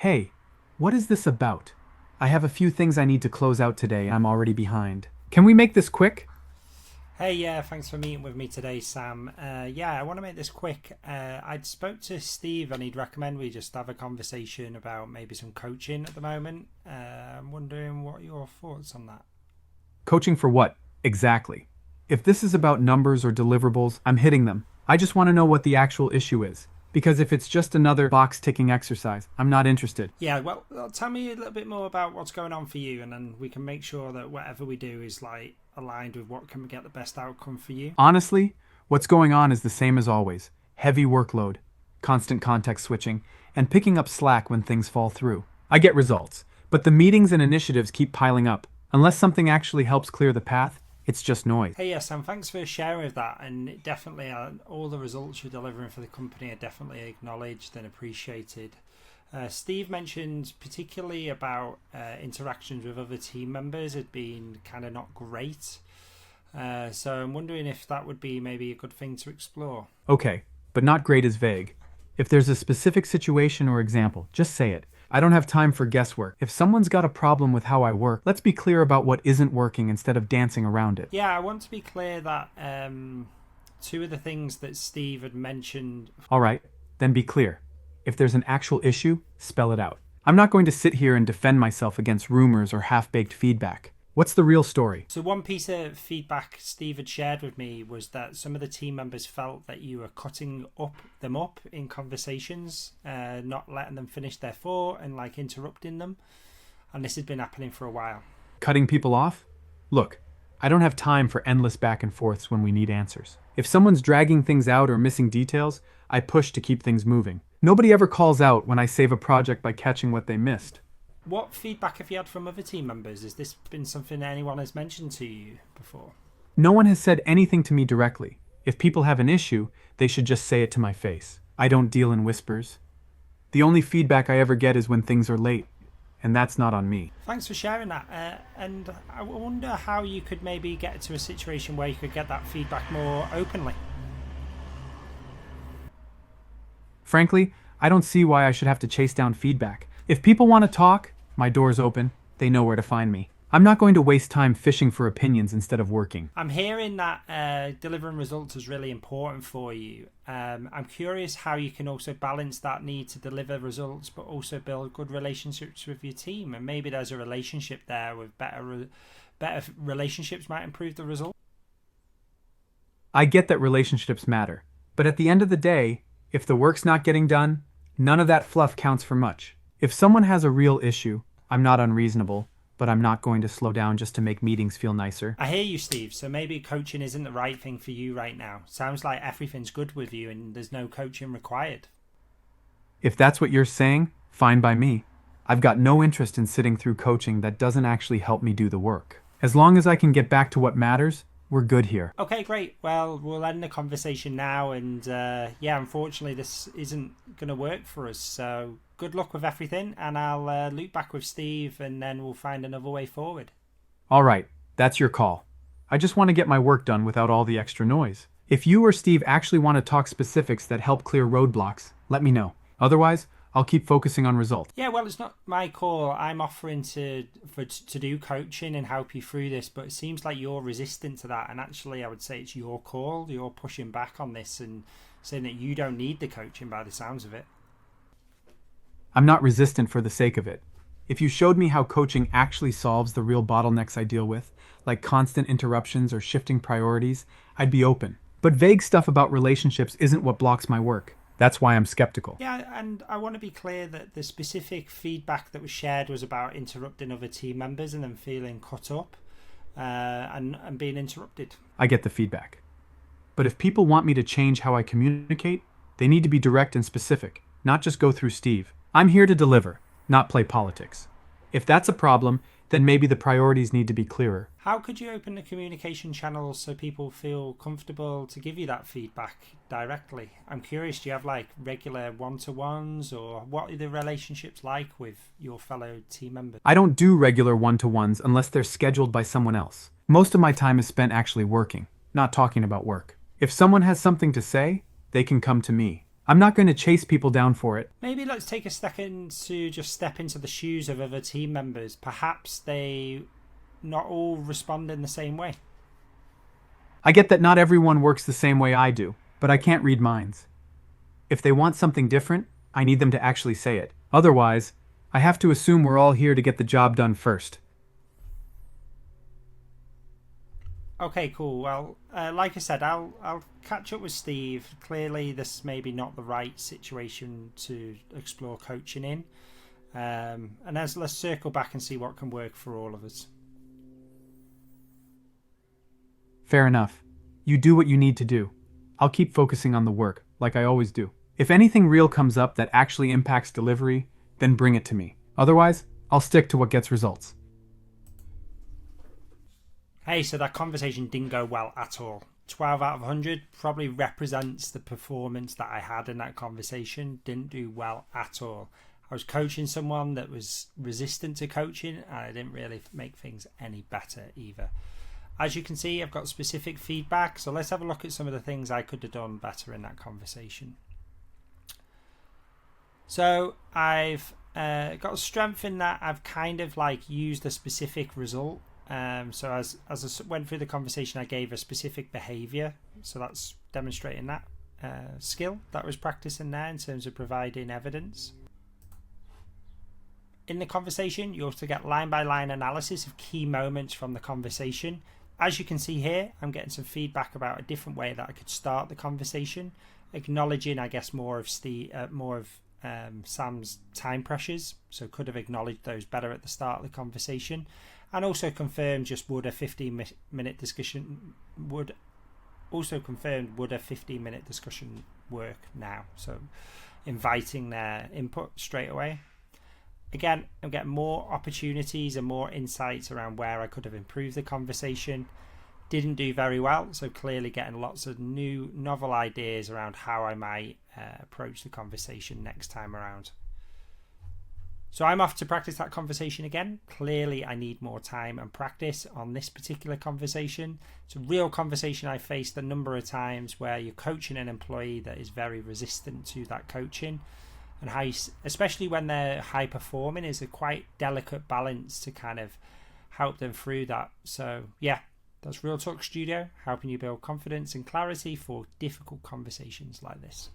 Hey, what is this about? I have a few things I need to close out today and I'm already behind. Can we make this quick? Hey, yeah, thanks for meeting with me today, Sam. Yeah, I want to make this quick. I'd spoke to Steve and he'd recommend we just have a conversation about maybe some coaching at the moment. I'm wondering what your thoughts on that. Coaching for what? Exactly. If this is about numbers or deliverables, I'm hitting them. I just want to know what the actual issue is. Because if it's just another box ticking exercise, I'm not interested. Yeah, well, tell me a little bit more about what's going on for you, and then we can make sure that whatever we do is like aligned with what can get the best outcome for you. Honestly, what's going on is the same as always: heavy workload, constant context switching, and picking up slack when things fall through. I get results, but the meetings and initiatives keep piling up. Unless something actually helps clear the path, it's just noise. Hey, yeah, Sam, thanks for sharing with that. And it definitely, all the results you're delivering for the company are definitely acknowledged and appreciated. Steve mentioned particularly about interactions with other team members had been kind of not great. So I'm wondering if that would be maybe a good thing to explore. Okay, but not great is vague. If there's a specific situation or example, just say it. I don't have time for guesswork. If someone's got a problem with how I work, let's be clear about what isn't working instead of dancing around it. Yeah, I want to be clear that two of the things that Steve had mentioned. All right, then be clear. If there's an actual issue, spell it out. I'm not going to sit here and defend myself against rumors or half-baked feedback. What's the real story? So one piece of feedback Steve had shared with me was that some of the team members felt that you were cutting them up in conversations, not letting them finish their thought and like interrupting them. And this had been happening for a while. Cutting people off? Look, I don't have time for endless back and forths when we need answers. If someone's dragging things out or missing details, I push to keep things moving. Nobody ever calls out when I save a project by catching what they missed. What feedback have you had from other team members? Has this been something anyone has mentioned to you before? No one has said anything to me directly. If people have an issue, they should just say it to my face. I don't deal in whispers. The only feedback I ever get is when things are late, and that's not on me. Thanks for sharing that. And I wonder how you could maybe get to a situation where you could get that feedback more openly. Frankly, I don't see why I should have to chase down feedback. If people want to talk, my door's open. They know where to find me. I'm not going to waste time fishing for opinions instead of working. I'm hearing that delivering results is really important for you. I'm curious how you can also balance that need to deliver results, but also build good relationships with your team. And maybe there's a relationship there with better relationships might improve the result. I get that relationships matter, but at the end of the day, if the work's not getting done, none of that fluff counts for much. If someone has a real issue, I'm not unreasonable, but I'm not going to slow down just to make meetings feel nicer. I hear you, Steve. So maybe coaching isn't the right thing for you right now. Sounds like everything's good with you and there's no coaching required. If that's what you're saying, fine by me. I've got no interest in sitting through coaching that doesn't actually help me do the work. As long as I can get back to what matters, we're good here. Okay, great. Well, we'll end the conversation now. And yeah, unfortunately, this isn't going to work for us. So good luck with everything. And I'll loop back with Steve and then we'll find another way forward. All right, that's your call. I just want to get my work done without all the extra noise. If you or Steve actually want to talk specifics that help clear roadblocks, let me know. Otherwise, I'll keep focusing on results. Yeah, well, it's not my call. I'm offering to do coaching and help you through this, but it seems like you're resistant to that. And actually, I would say it's your call. You're pushing back on this and saying that you don't need the coaching by the sounds of it. I'm not resistant for the sake of it. If you showed me how coaching actually solves the real bottlenecks I deal with, like constant interruptions or shifting priorities, I'd be open. But vague stuff about relationships isn't what blocks my work. That's why I'm skeptical. Yeah, and I want to be clear that the specific feedback that was shared was about interrupting other team members and them feeling cut up and being interrupted. I get the feedback. But if people want me to change how I communicate, they need to be direct and specific, not just go through Steve. I'm here to deliver, not play politics. If that's a problem, then maybe the priorities need to be clearer. How could you open the communication channels so people feel comfortable to give you that feedback directly? I'm curious, do you have like regular one-to-ones or what are the relationships like with your fellow team members? I don't do regular one-to-ones unless they're scheduled by someone else. Most of my time is spent actually working, not talking about work. If someone has something to say, they can come to me. I'm not going to chase people down for it. Maybe let's take a second to just step into the shoes of other team members. Perhaps they not all respond in the same way. I get that not everyone works the same way I do, but I can't read minds. If they want something different, I need them to actually say it. Otherwise, I have to assume we're all here to get the job done first. Okay, cool. Well, like I said, I'll catch up with Steve. Clearly, this may be not the right situation to explore coaching in, and let's circle back and see what can work for all of us. Fair enough. You do what you need to do. I'll keep focusing on the work, like I always do. If anything real comes up that actually impacts delivery, then bring it to me. Otherwise, I'll stick to what gets results. Hey, so that conversation didn't go well at all. 12 out of 100 probably represents the performance that I had in that conversation. Didn't do well at all. I was coaching someone that was resistant to coaching, and I didn't really make things any better either. As you can see, I've got specific feedback, so let's have a look at some of the things I could have done better in that conversation. So I've got a strength in that I've kind of like used a specific result. So as I went through the conversation, I gave a specific behavior. So that's demonstrating that skill that was practicing there in terms of providing evidence. In the conversation, you also get line-by-line analysis of key moments from the conversation. As you can see here, I'm getting some feedback about a different way that I could start the conversation, acknowledging, I guess, more of Sam's time pressures. So could have acknowledged those better at the start of the conversation, and also confirmed just would a 15-minute discussion work now. So inviting their input straight away. Again, I'm getting more opportunities and more insights around where I could have improved the conversation. Didn't do very well, so clearly getting lots of new, novel ideas around how I might approach the conversation next time around. So I'm off to practice that conversation again. Clearly, I need more time and practice on this particular conversation. It's a real conversation I faced a number of times where you're coaching an employee that is very resistant to that coaching. And how, especially when they're high performing, is a quite delicate balance to kind of help them through that. So yeah, that's Real Talk Studio, helping you build confidence and clarity for difficult conversations like this.